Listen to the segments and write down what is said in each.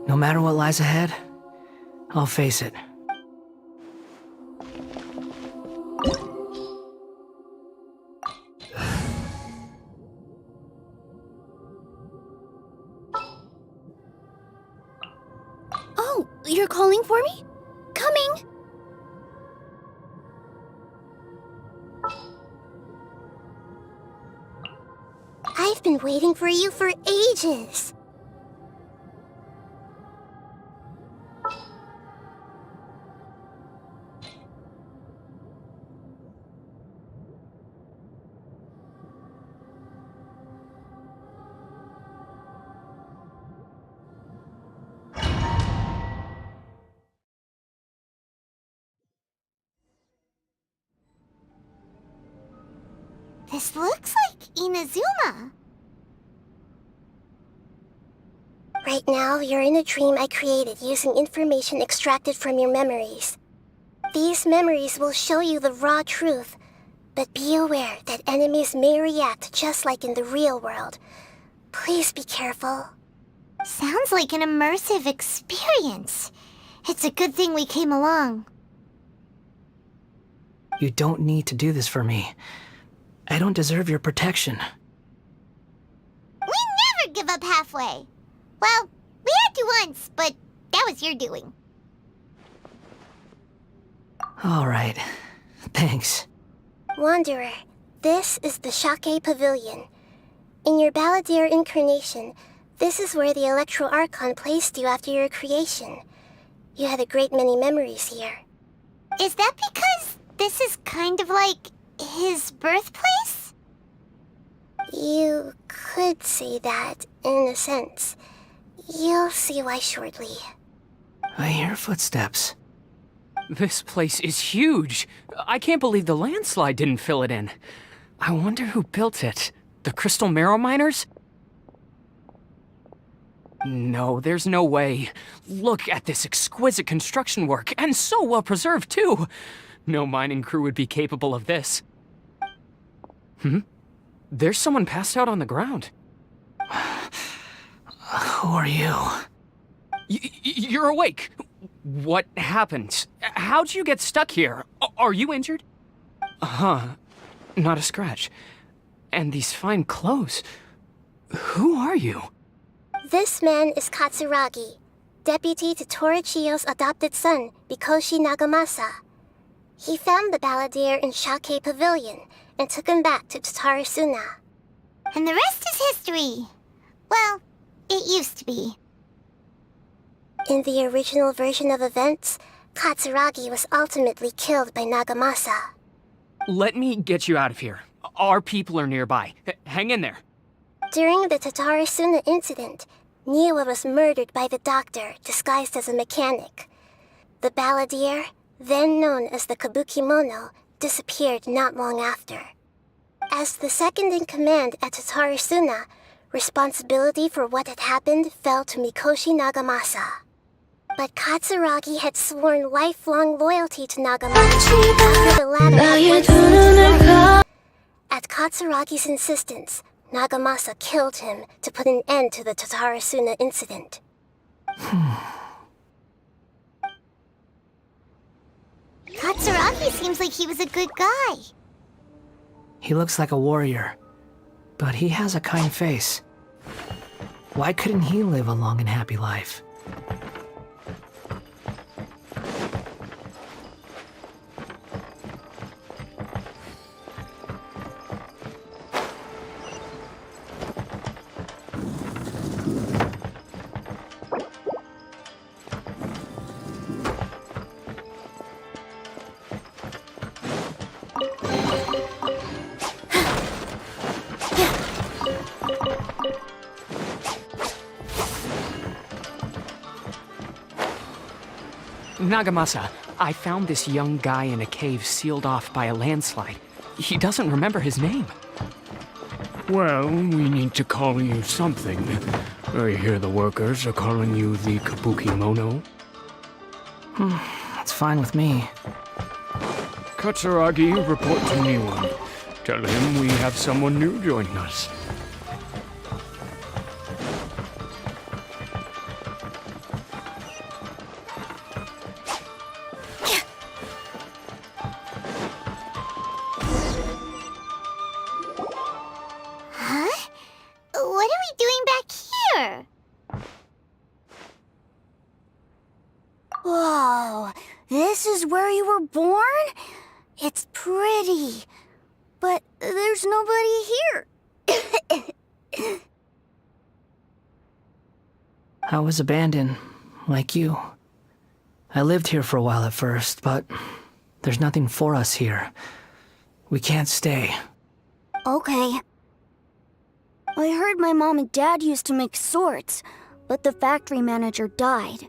No matter what lies ahead, I'll face it. Oh, you're calling for me? Coming! I've been waiting for you for ages. This looks like Inazuma. Right now, you're in a dream I created using information extracted from your memories. These memories will show you the raw truth, but be aware that enemies may react just like in the real world. Please be careful. Sounds like an immersive experience. It's a good thing we came along. You don't need to do this for me. I don't deserve your protection. We never give up halfway. Well, we had to once, but that was your doing. All right. Thanks. Wanderer, this is the Shake Pavilion. In your Balladeer incarnation, this is where the Electro Archon placed you after your creation. You had a great many memories here. Is that because this is kind of like his birthplace? You could say that, in a sense. You'll see why shortly. I hear footsteps. This place is huge. I can't believe the landslide didn't fill it in. I wonder who built it. The Crystal Marrow Miners? No, there's no way. Look at this exquisite construction work, and so well preserved, too. No mining crew would be capable of this. There's someone passed out on the ground. Who are you? You're awake. What happened? How'd you get stuck here? Are you injured? Not a scratch. And these fine clothes. Who are you? This man is Katsuragi, deputy to Torichiyo's adopted son, Mikoshi Nagamasa. He found the Balladeer in Shake Pavilion and took him back to Tatarasuna. And the rest is history. Well, it used to be. In the original version of events, Katsuragi was ultimately killed by Nagamasa. Let me get you out of here. Our people are nearby. Hang in there. During the Tatarasuna incident, Niwa was murdered by the doctor disguised as a mechanic. The Balladeer, then known as the Kabukimono, disappeared not long after. As the second in command at Tatarasuna, responsibility for what had happened fell to Mikoshi Nagamasa. But Katsuragi had sworn lifelong loyalty to Nagamasa after the latter had once sworn. At Katsuragi's insistence, Nagamasa killed him to put an end to the Tatarasuna incident. Katsuragi Araki seems like he was a good guy. He looks like a warrior, but he has a kind face. Why couldn't he live a long and happy life? Nagamasa, I found this young guy in a cave sealed off by a landslide. He doesn't remember his name. Well, we need to call you something. I hear the workers are calling you the Kabuki Mono. That's fine with me. Katsuragi, report to Niwa. Tell him we have someone new joining us. Huh? What are we doing back here? Whoa, this is where you were born? It's pretty, but there's nobody here. I was abandoned, like you. I lived here for a while at first, but there's nothing for us here. We can't stay. Okay. I heard my mom and dad used to make swords, but the factory manager died,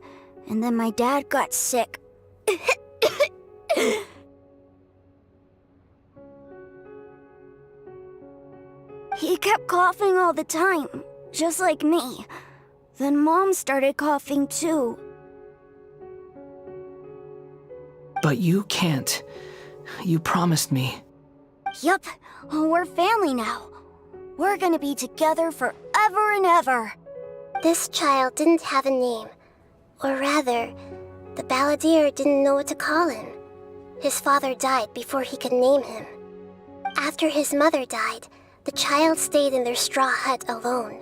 and then my dad got sick. He kept coughing all the time, just like me. Then Mom started coughing too. But you can't. You promised me. Yup, we're family now. We're gonna be together forever and ever. This child didn't have a name. Or rather, the balladeer didn't know what to call him. His father died before he could name him. After his mother died, the child stayed in their straw hut alone.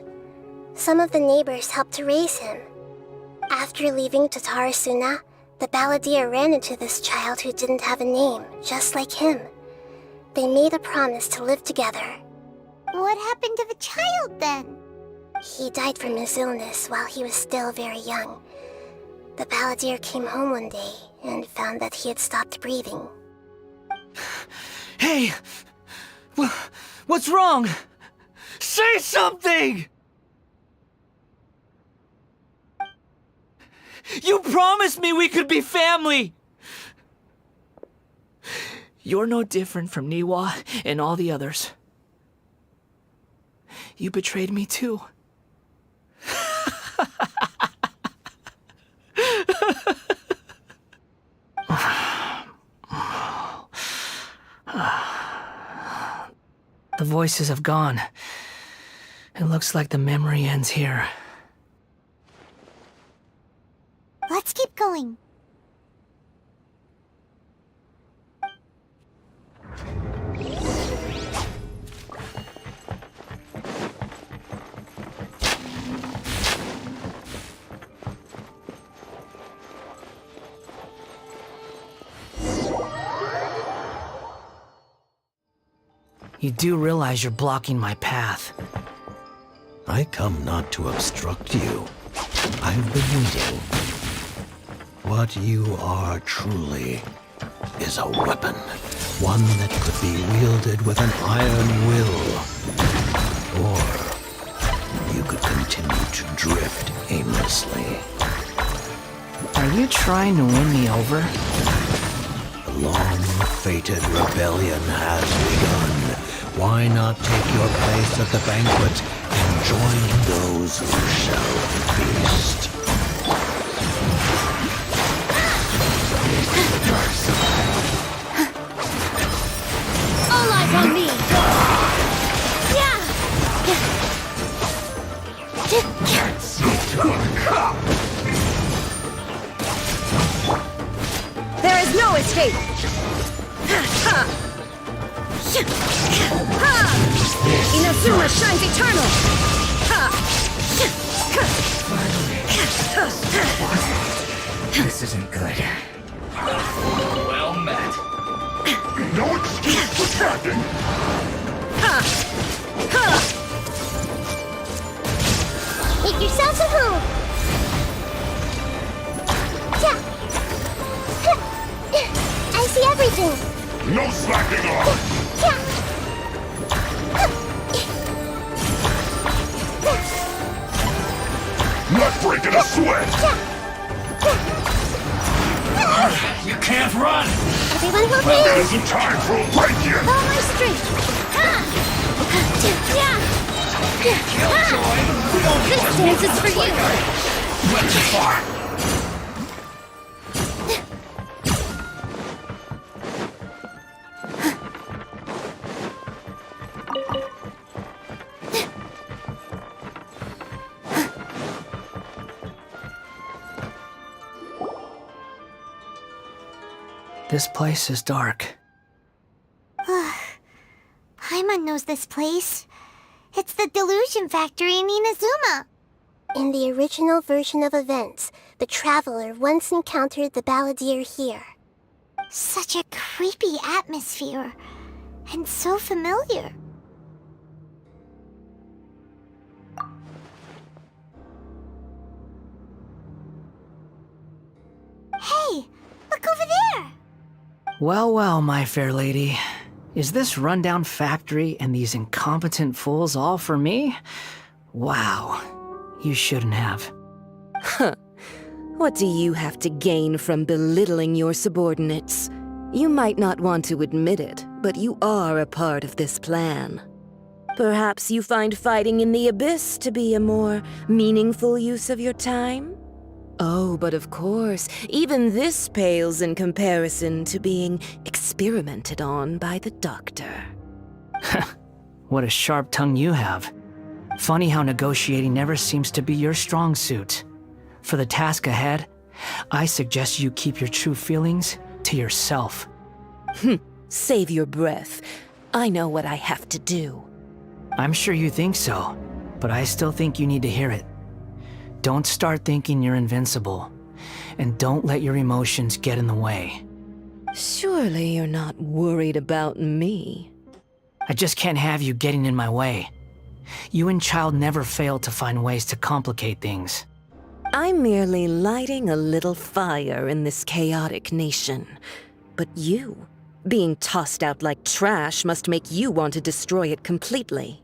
Some of the neighbors helped to raise him. After leaving Tatarasuna, the balladeer ran into this child who didn't have a name, just like him. They made a promise to live together. What happened to the child then? He died from his illness while he was still very young. The balladeer came home one day and found that he had stopped breathing. Hey! What's wrong? Say something! You promised me we could be family! You're no different from Niwa and all the others. You betrayed me too. The voices have gone. It looks like the memory ends here. Let's keep going. You do realize you're blocking my path. I come not to obstruct you. I've been waiting. What you are truly is a weapon. One that could be wielded with an iron will. Or you could continue to drift aimlessly. Are you trying to win me over? The long-fated rebellion has begun. Why not take your place at the banquet and join those who shall feast? All eyes on me! There is no escape! Inazuma shines eternal! This isn't good. Well met. No excuse for tracking! Make yourselves at home! I see everything! No slacking off! Not breaking a sweat! You can't run! Everyone will There be! isn't time for a break here! Follow my strength! This dance is for you! Went too far. This place is dark. Paimon knows this place. It's the Delusion Factory in Inazuma. In the original version of events, the Traveler once encountered the Balladeer here. Such a creepy atmosphere. And so familiar. Hey, look over there! Well, well, my fair lady. Is this rundown factory and these incompetent fools all for me? Wow. You shouldn't have. What do you have to gain from belittling your subordinates? You might not want to admit it, but you are a part of this plan. Perhaps you find fighting in the Abyss to be a more meaningful use of your time? Oh, but of course, even this pales in comparison to being experimented on by the Doctor. What a sharp tongue you have. Funny how negotiating never seems to be your strong suit. For the task ahead, I suggest you keep your true feelings to yourself. Save your breath. I know what I have to do. I'm sure you think so, but I still think you need to hear it. Don't start thinking you're invincible, and don't let your emotions get in the way. Surely you're not worried about me. I just can't have you getting in my way. You and Child never fail to find ways to complicate things. I'm merely lighting a little fire in this chaotic nation. But you, being tossed out like trash, must make you want to destroy it completely.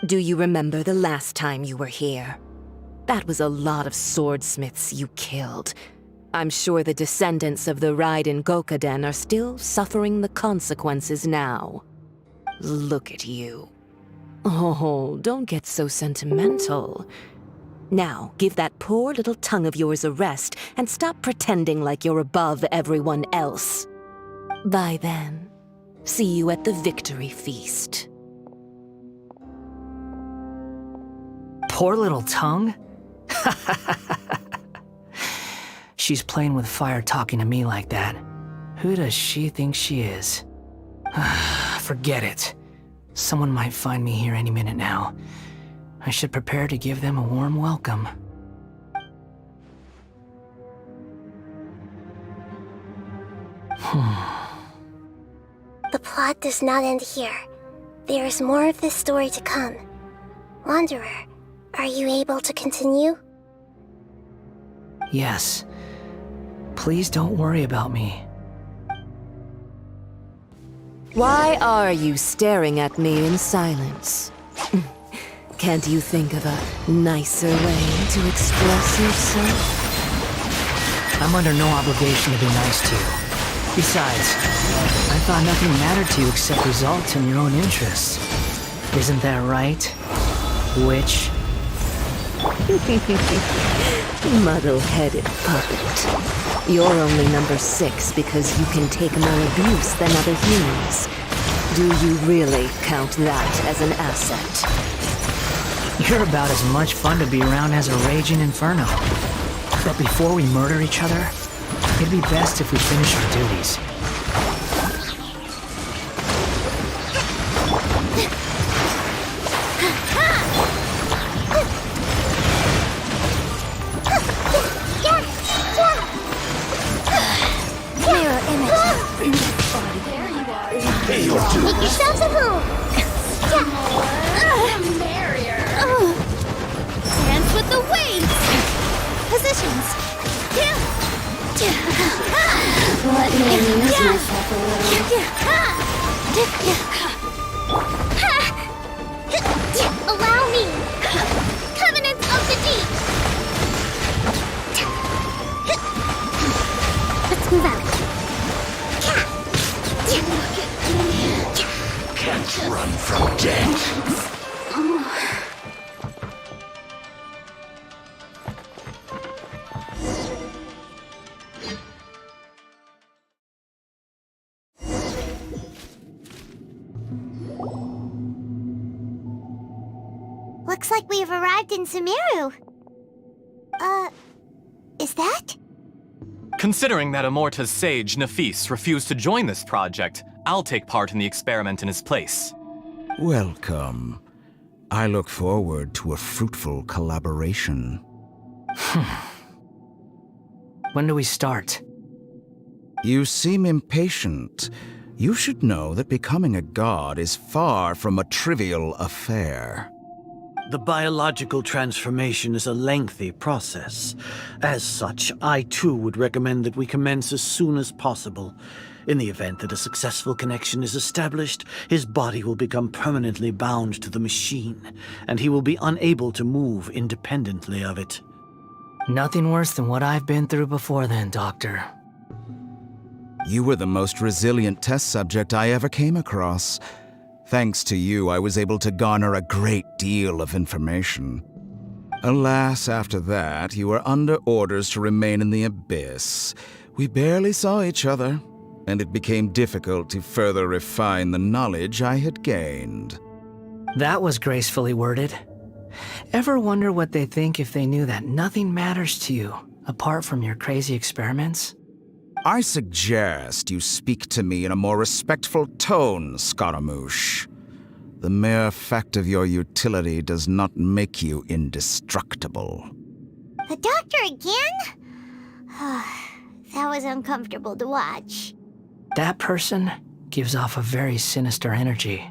Do you remember the last time you were here? That was a lot of swordsmiths you killed. I'm sure the descendants of the Raiden Gokaden are still suffering the consequences now. Look at you. Oh, don't get so sentimental. Now, give that poor little tongue of yours a rest and stop pretending like you're above everyone else. Bye then. See you at the victory feast. Poor little tongue? She's playing with fire talking to me like that. Who does she think she is? Forget it. Someone might find me here any minute now. I should prepare to give them a warm welcome. The plot does not end here. There is more of this story to come. Wanderer, are you able to continue? Yes. Please don't worry about me. Why are you staring at me in silence? Can't you think of a nicer way to express yourself? I'm under no obligation to be nice to you. Besides, I thought nothing mattered to you except results and your own interests. Isn't that right, witch? Muddle-headed puppet. You're only number 6 because you can take more abuse than other humans. Do you really count that as an asset? You're about as much fun to be around as a raging inferno. But before we murder each other, it'd be best if we finish our duties. Make yourselves at home. Dance with the waves! Positions! Let me amuse myself a little. Allow me! Covenants of the Deep! Let's move out. Can't run from death. Looks like we've arrived in Sumeru. Is that? Considering that Amorta's sage, Nafis, refused to join this project, I'll take part in the experiment in his place. Welcome. I look forward to a fruitful collaboration. When do we start? You seem impatient. You should know that becoming a god is far from a trivial affair. The biological transformation is a lengthy process. As such, I too would recommend that we commence as soon as possible. In the event that a successful connection is established, his body will become permanently bound to the machine, and he will be unable to move independently of it. Nothing worse than what I've been through before then, Doctor. You were the most resilient test subject I ever came across. Thanks to you, I was able to garner a great deal of information. Alas, after that, you were under orders to remain in the Abyss. We barely saw each other, and it became difficult to further refine the knowledge I had gained. That was gracefully worded. Ever wonder what they think if they knew that nothing matters to you, apart from your crazy experiments? I suggest you speak to me in a more respectful tone, Scaramouche. The mere fact of your utility does not make you indestructible. The doctor again? That was uncomfortable to watch. That person gives off a very sinister energy.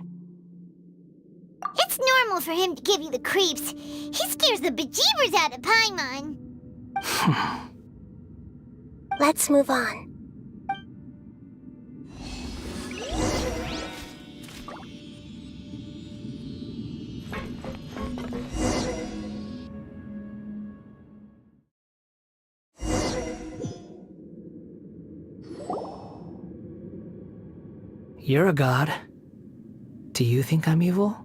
It's normal for him to give you the creeps. He scares the bejeebers out of Paimon. Let's move on. You're a god. Do you think I'm evil?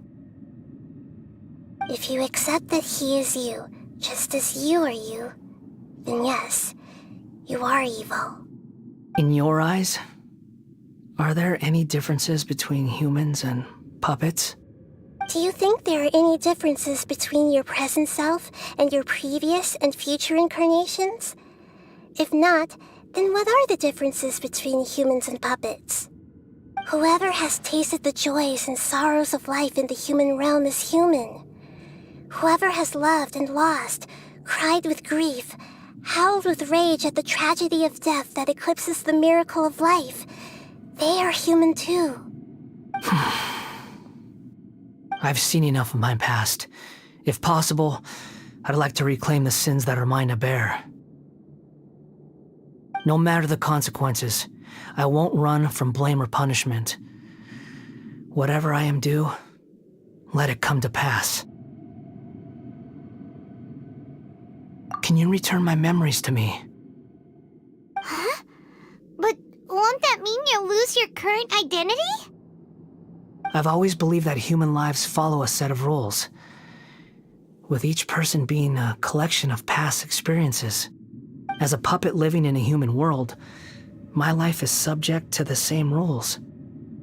If you accept that he is you, just as you are you, then yes, you are evil. In your eyes, are there any differences between humans and puppets? Do you think there are any differences between your present self and your previous and future incarnations? If not, then what are the differences between humans and puppets? Whoever has tasted the joys and sorrows of life in the human realm is human. Whoever has loved and lost, cried with grief, howled with rage at the tragedy of death that eclipses the miracle of life, they are human too. I've seen enough of my past. If possible, I'd like to reclaim the sins that are mine to bear. No matter the consequences, I won't run from blame or punishment. Whatever I am due, let it come to pass. Can you return my memories to me? Huh? But won't that mean you'll lose your current identity? I've always believed that human lives follow a set of rules, with each person being a collection of past experiences. As a puppet living in a human world, my life is subject to the same rules.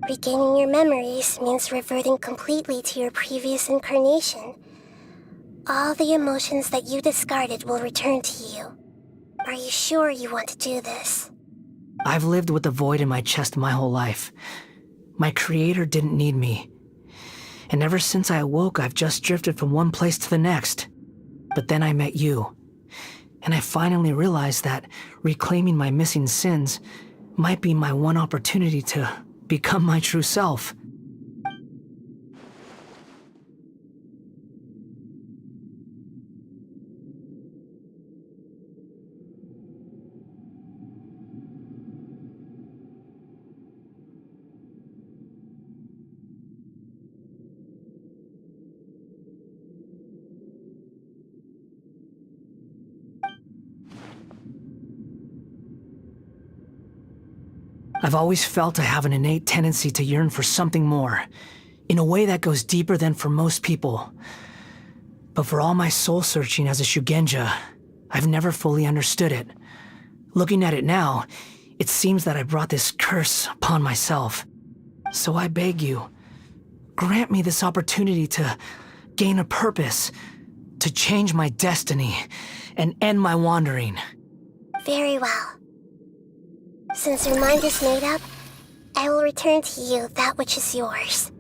Regaining your memories means reverting completely to your previous incarnation. All the emotions that you discarded will return to you. Are you sure you want to do this? I've lived with a void in my chest my whole life. My creator didn't need me. And ever since I awoke, I've just drifted from one place to the next. But then I met you. And I finally realized that reclaiming my missing sins might be my one opportunity to become my true self. I've always felt I have an innate tendency to yearn for something more, in a way that goes deeper than for most people. But for all my soul-searching as a Shugenja, I've never fully understood it. Looking at it now, it seems that I brought this curse upon myself. So I beg you, grant me this opportunity to gain a purpose, to change my destiny, and end my wandering. Very well. Since your mind is made up, I will return to you that which is yours.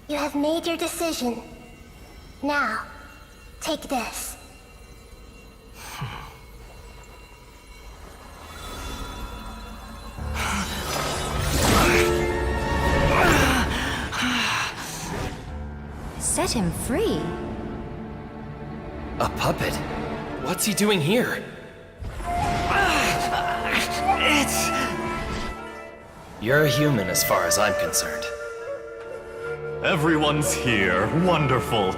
You have made your decision. Now, take this. Set him free. A puppet? What's he doing here? You're a human as far as I'm concerned. Everyone's here. Wonderful.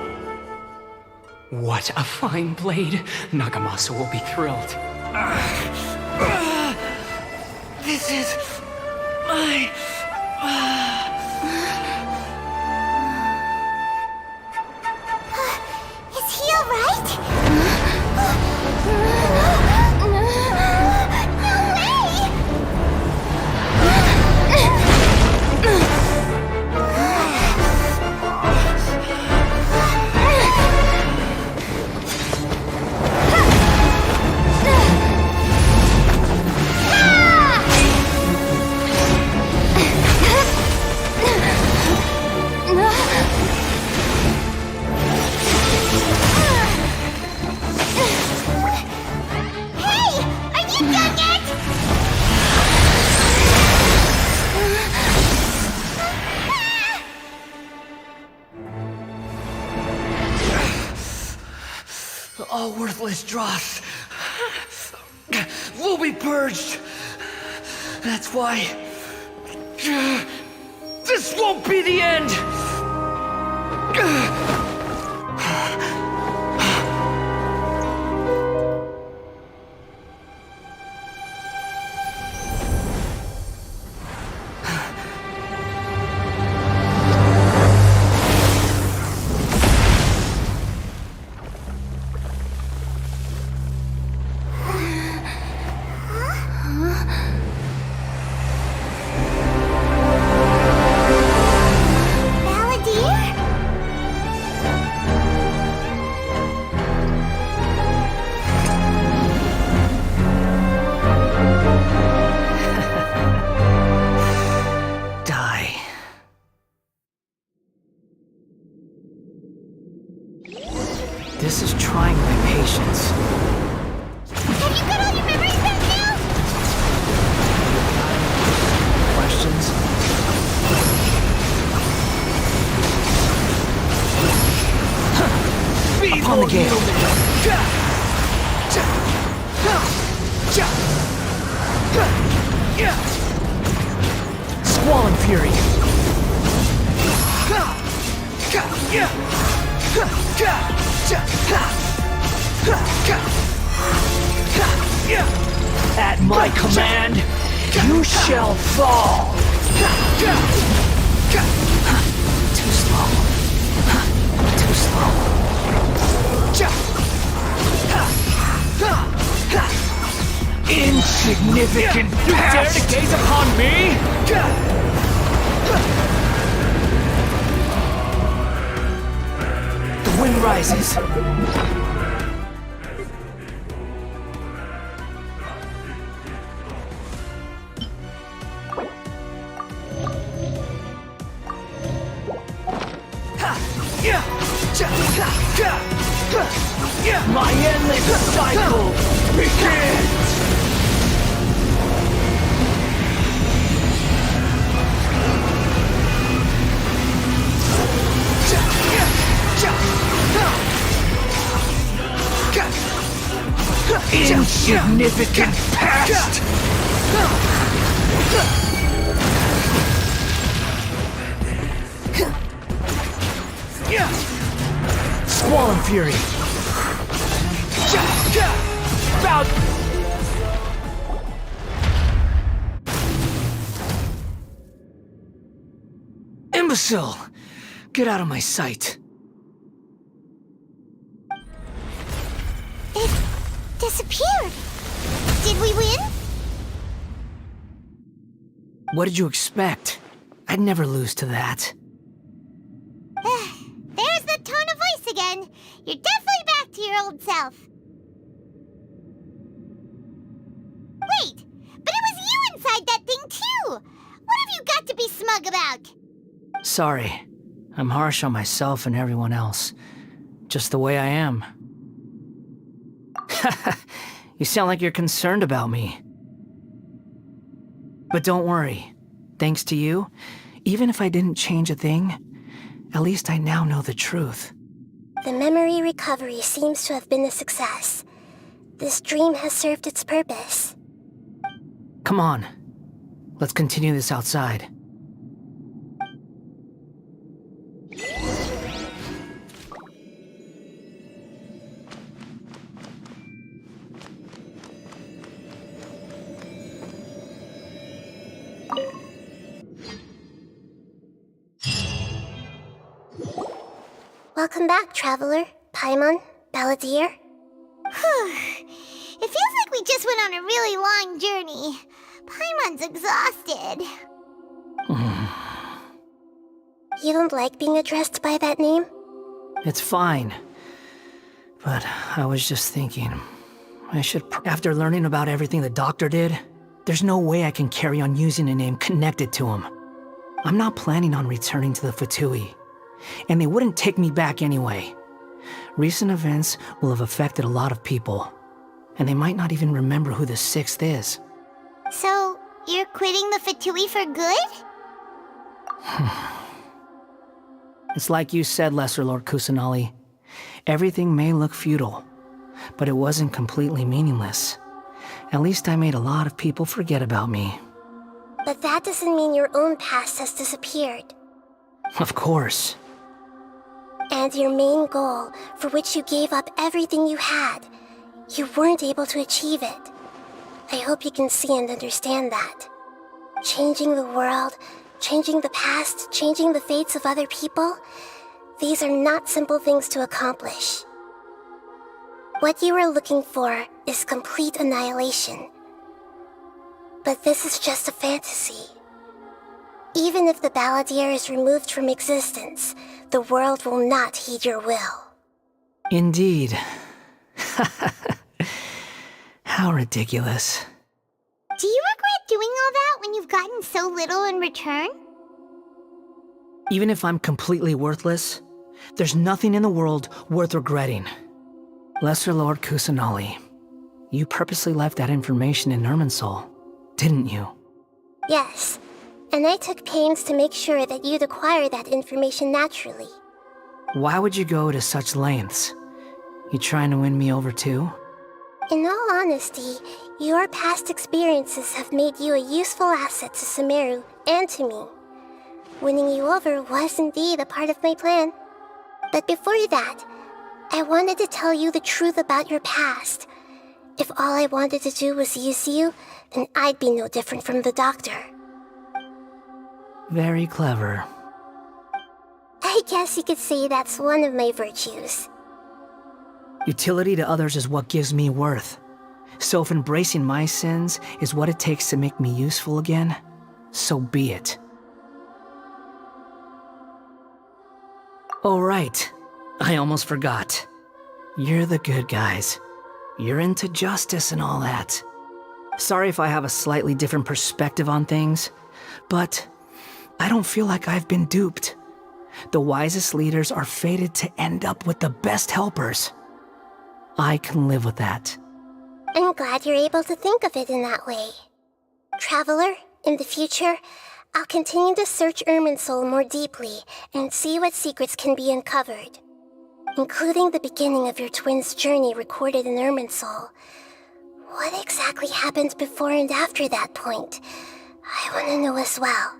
What a fine blade. Nagamasa will be thrilled. This is my... Is he alright? All worthless dross will be purged. That's why this won't be the end. This is trying my patience. Have you got all your memories back now? Questions? Upon the gale. Squall and fury. At my command, you shall fall. Too slow. Too slow. Insignificant past. You dare to gaze upon me? The wind rises. My endless cycle begins! Insignificant past! Squall and fury! About... Imbecile! Get out of my sight. It disappeared. Did we win? What did you expect? I'd never lose to that. There's the tone of voice again. You're definitely back to your old self. Wait, but it was you inside that thing too! What have you got to be smug about? Sorry. I'm harsh on myself and everyone else. Just the way I am. You sound like you're concerned about me. But don't worry. Thanks to you, even if I didn't change a thing, at least I now know the truth. The memory recovery seems to have been a success. This dream has served its purpose. Come on. Let's continue this outside. Welcome back, Traveler, Paimon, Balladeer. It feels like we just went on a really long journey. Paimon's exhausted. You don't like being addressed by that name? It's fine. But I was just thinking, I should... After learning about everything the doctor did, there's no way I can carry on using a name connected to him. I'm not planning on returning to the Fatui, and they wouldn't take me back anyway. Recent events will have affected a lot of people, and they might not even remember who the Sixth is. So, you're quitting the Fatui for good? It's like you said, Lesser Lord Kusanali. Everything may look futile, but it wasn't completely meaningless. At least I made a lot of people forget about me. But that doesn't mean your own past has disappeared. Of course. And your main goal, for which you gave up everything you had, you weren't able to achieve it. I hope you can see and understand that. Changing the world, changing the past, changing the fates of other people, these are not simple things to accomplish. What you are looking for is complete annihilation. But this is just a fantasy. Even if the Balladeer is removed from existence, the world will not heed your will. Indeed. How ridiculous. Do you regret doing all that when you've gotten so little in return? Even if I'm completely worthless, there's nothing in the world worth regretting. Lesser Lord Kusanali, you purposely left that information in Irminsul, didn't you? Yes, and I took pains to make sure that you'd acquire that information naturally. Why would you go to such lengths? You trying to win me over too? In all honesty, your past experiences have made you a useful asset to Sumeru and to me. Winning you over was indeed a part of my plan. But before that, I wanted to tell you the truth about your past. If all I wanted to do was use you, then I'd be no different from the doctor. Very clever. I guess you could say that's one of my virtues. Utility to others is what gives me worth. So if embracing my sins is what it takes to make me useful again, so be it. Oh right, I almost forgot. You're the good guys. You're into justice and all that. Sorry if I have a slightly different perspective on things, but I don't feel like I've been duped. The wisest leaders are fated to end up with the best helpers. I can live with that. I'm glad you're able to think of it in that way. Traveler, in the future, I'll continue to search Irminsul more deeply and see what secrets can be uncovered, including the beginning of your twins' journey recorded in Irminsul. What exactly happened before and after that point? I want to know as well.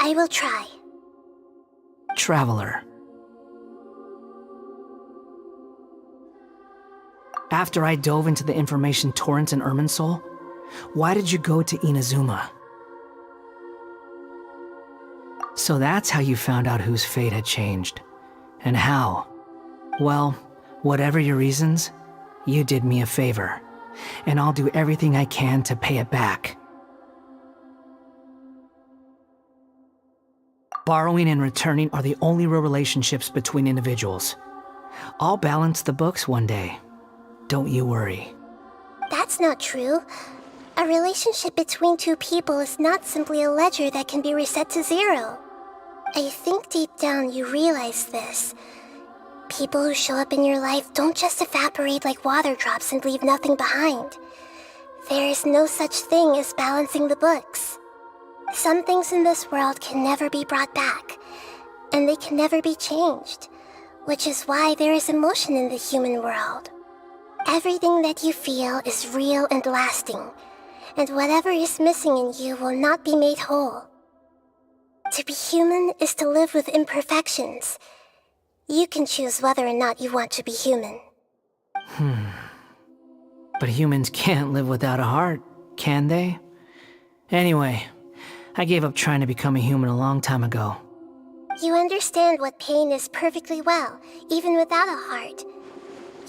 I will try. Traveler. After I dove into the information torrent in Irminsul, why did you go to Inazuma? So that's how you found out whose fate had changed. And how? Well, whatever your reasons, you did me a favor. And I'll do everything I can to pay it back. Borrowing and returning are the only real relationships between individuals. I'll balance the books one day. Don't you worry. That's not true. A relationship between two people is not simply a ledger that can be reset to zero. I think deep down you realize this. People who show up in your life don't just evaporate like water drops and leave nothing behind. There is no such thing as balancing the books. Some things in this world can never be brought back, and they can never be changed, which is why there is emotion in the human world. Everything that you feel is real and lasting, and whatever is missing in you will not be made whole. To be human is to live with imperfections. You can choose whether or not you want to be human. But humans can't live without a heart, can they? Anyway, I gave up trying to become a human a long time ago. You understand what pain is perfectly well, even without a heart.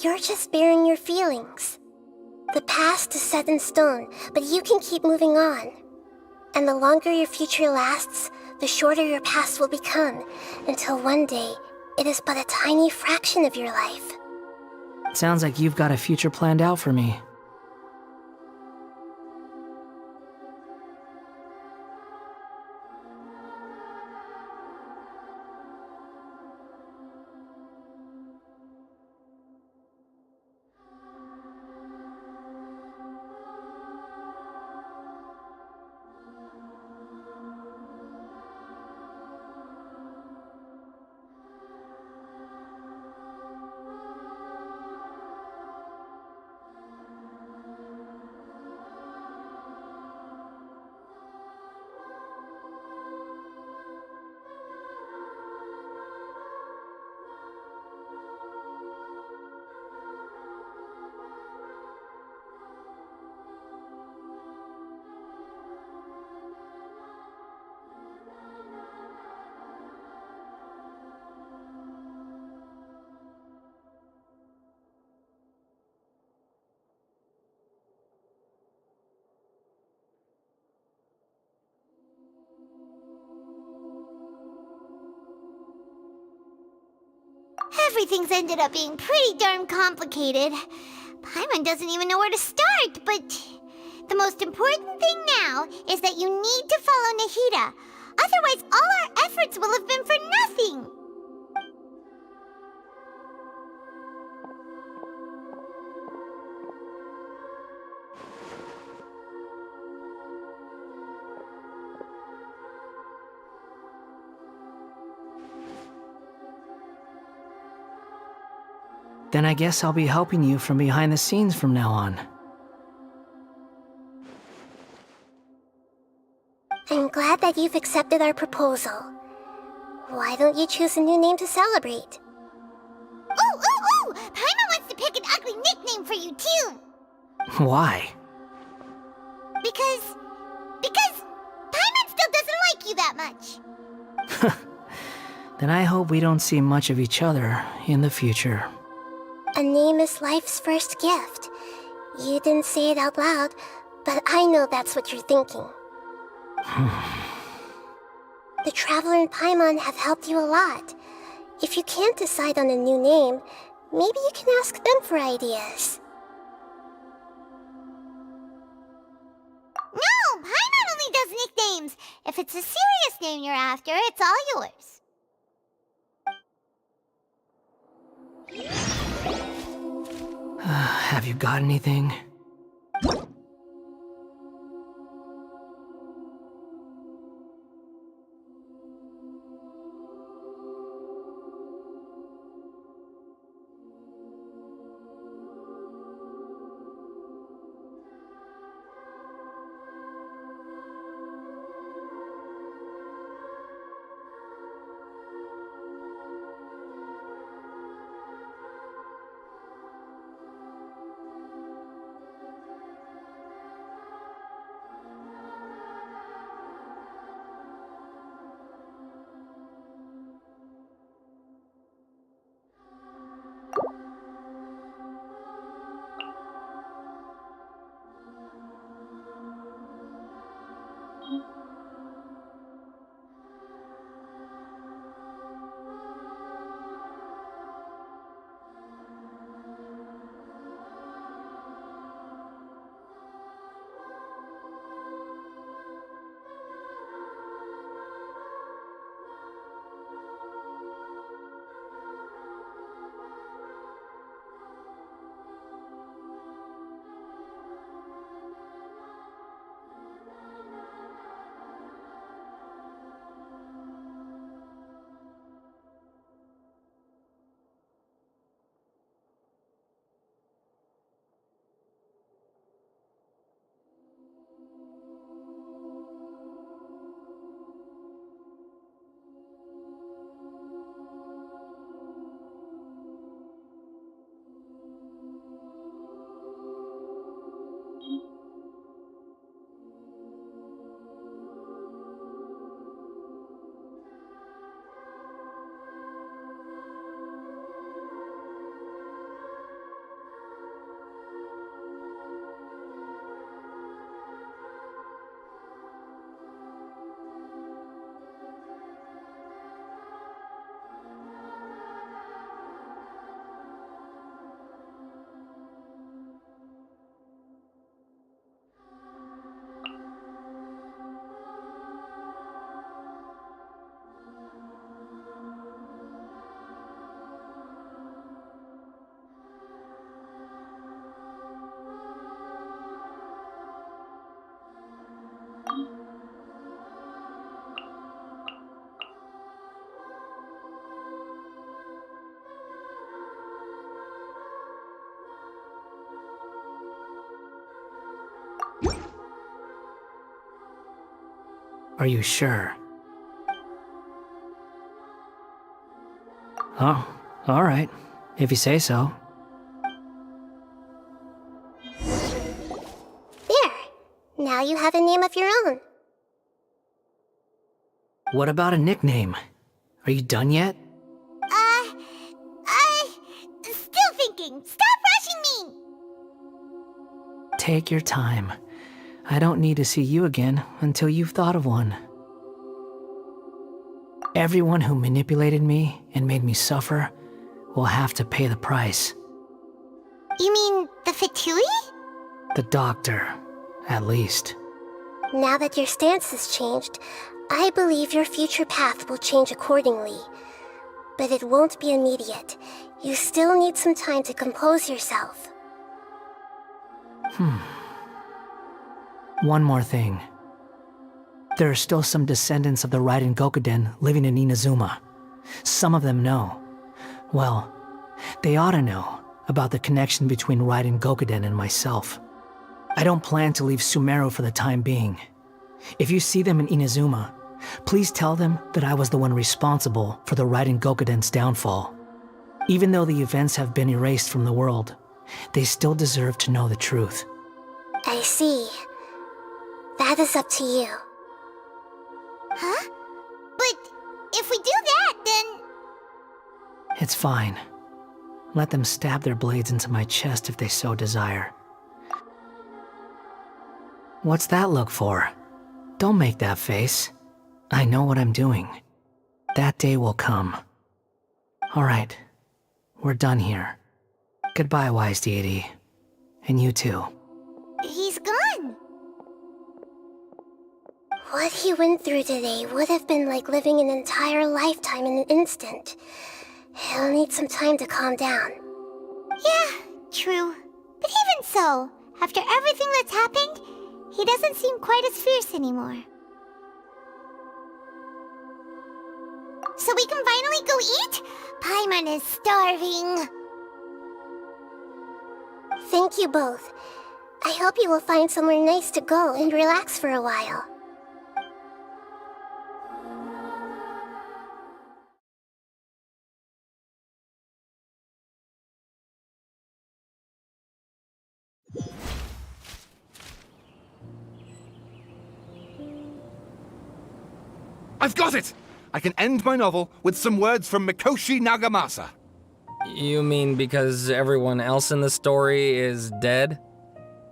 You're just bearing your feelings. The past is set in stone, but you can keep moving on. And the longer your future lasts, the shorter your past will become, until one day, it is but a tiny fraction of your life. Sounds like you've got a future planned out for me. Everything's ended up being pretty darn complicated. Paimon doesn't even know where to start, but the most important thing now is that you need to follow Nahida. Otherwise, all our efforts will have been for nothing. Then I guess I'll be helping you from behind the scenes from now on. I'm glad that you've accepted our proposal. Why don't you choose a new name to celebrate? Ooh! Paimon wants to pick an ugly nickname for you, too! Why? Because Paimon still doesn't like you that much. Then I hope we don't see much of each other in the future. A name is life's first gift. You didn't say it out loud, but I know that's what you're thinking. The Traveler and Paimon have helped you a lot. If you can't decide on a new name, maybe you can ask them for ideas. No, Paimon only does nicknames. If it's a serious name you're after, it's all yours. Have you got anything? Are you sure? Oh, alright. If you say so. There. Now you have a name of your own. What about a nickname? Are you done yet? Still thinking. Stop rushing me! Take your time. I don't need to see you again until you've thought of one. Everyone who manipulated me and made me suffer will have to pay the price. You mean the Fatui? The doctor, at least. Now that your stance has changed, I believe your future path will change accordingly. But it won't be immediate. You still need some time to compose yourself. One more thing. There are still some descendants of the Raiden Gokuden living in Inazuma. Some of them know. Well, they ought to know about the connection between Raiden Gokuden and myself. I don't plan to leave Sumeru for the time being. If you see them in Inazuma, please tell them that I was the one responsible for the Raiden Gokuden's downfall. Even though the events have been erased from the world, they still deserve to know the truth. I see. That is up to you. Huh? But if we do that, then... It's fine. Let them stab their blades into my chest if they so desire. What's that look for? Don't make that face. I know what I'm doing. That day will come. Alright. We're done here. Goodbye, wise deity. And you too. He's gone. What he went through today would have been like living an entire lifetime in an instant. He'll need some time to calm down. Yeah, true. But even so, after everything that's happened, he doesn't seem quite as fierce anymore. So we can finally go eat? Paimon is starving. Thank you both. I hope you will find somewhere nice to go and relax for a while. I've got it! I can end my novel with some words from Mikoshi Nagamasa. You mean because everyone else in the story is dead?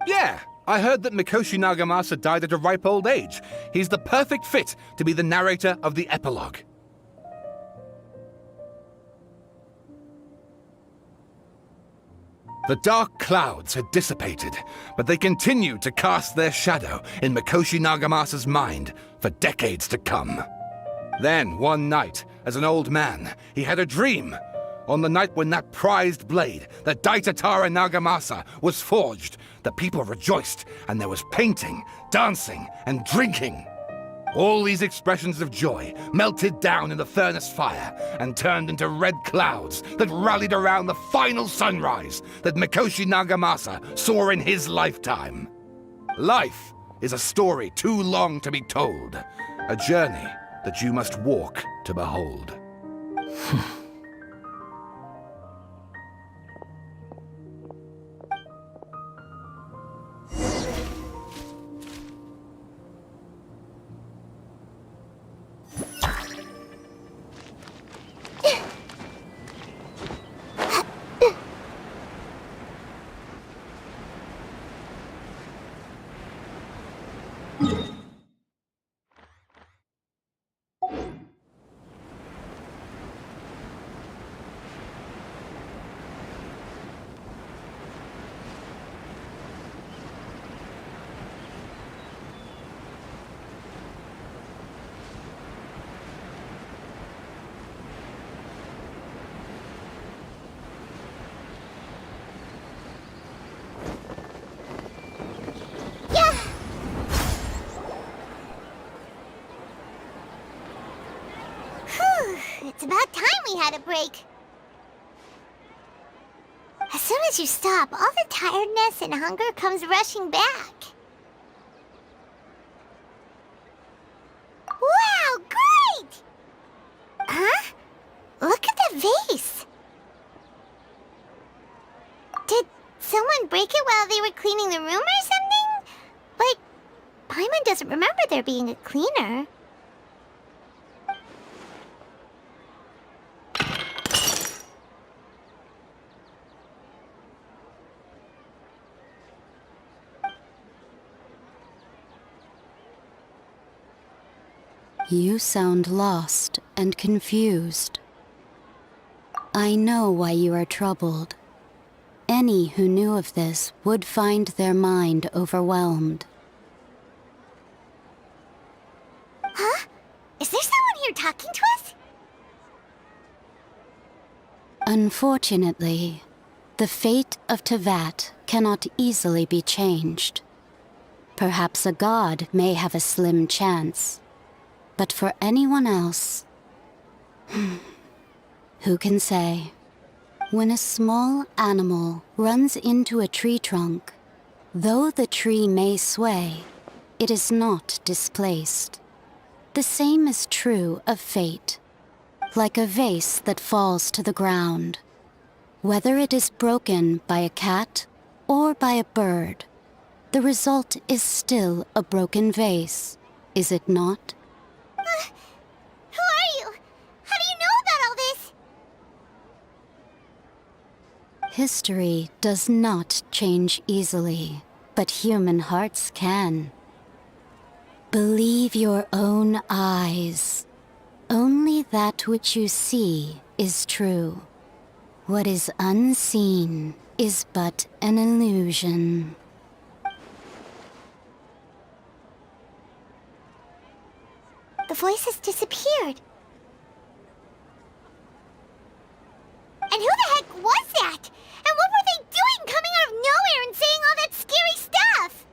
Yeah, I heard that Mikoshi Nagamasa died at a ripe old age. He's the perfect fit to be the narrator of the epilogue. The dark clouds had dissipated, but they continued to cast their shadow in Mikoshi Nagamasa's mind for decades to come. Then, one night, as an old man, he had a dream. On the night when that prized blade, the Daitatara Nagamasa, was forged, the people rejoiced, and there was painting, dancing, and drinking. All these expressions of joy melted down in the furnace fire and turned into red clouds that rallied around the final sunrise that Mikoshi Nagamasa saw in his lifetime. Life is a story too long to be told, a journey that you must walk to behold. It's about time we had a break. As soon as you stop, all the tiredness and hunger comes rushing back. vase. Did someone break it while they were cleaning the room or something? But Paimon doesn't remember there being a cleaner. You sound lost and confused. I know why you are troubled. Any who knew of this would find their mind overwhelmed. Huh? Is there someone here talking to us? Unfortunately, the fate of Tevat cannot easily be changed. Perhaps a god may have a slim chance, but for anyone else, who can say? When a small animal runs into a tree trunk, though the tree may sway, it is not displaced. The same is true of fate, like a vase that falls to the ground. Whether it is broken by a cat or by a bird, the result is still a broken vase, is it not? Who are you? How do you know about all this? History does not change easily, but human hearts can. Believe your own eyes. Only that which you see is true. What is unseen is but an illusion. The voice has disappeared. And who the heck was that? And what were they doing coming out of nowhere and saying all that scary stuff?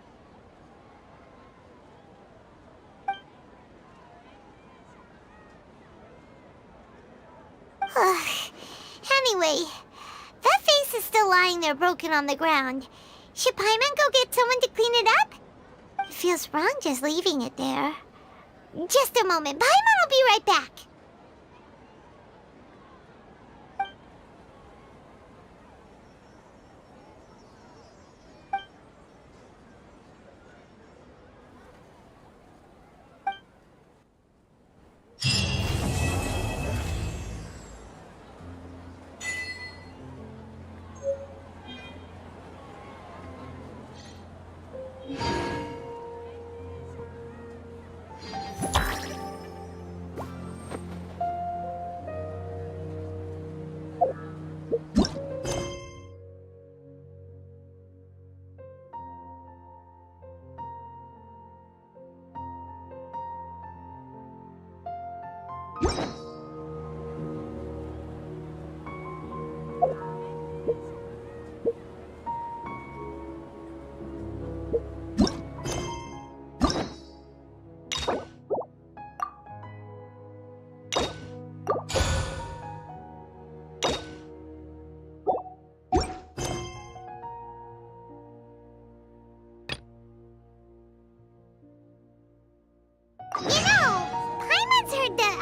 Anyway, that vase is still lying there broken on the ground. Should Paimon go get someone to clean it up? It feels wrong just leaving it there. Just a moment. Paimon will be right back.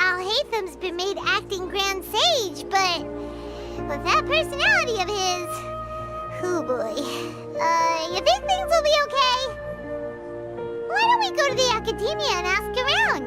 Alhaitham's been made acting Grand Sage, but with that personality of his, oh boy, you think things will be okay? Why don't we go to the academia and ask around?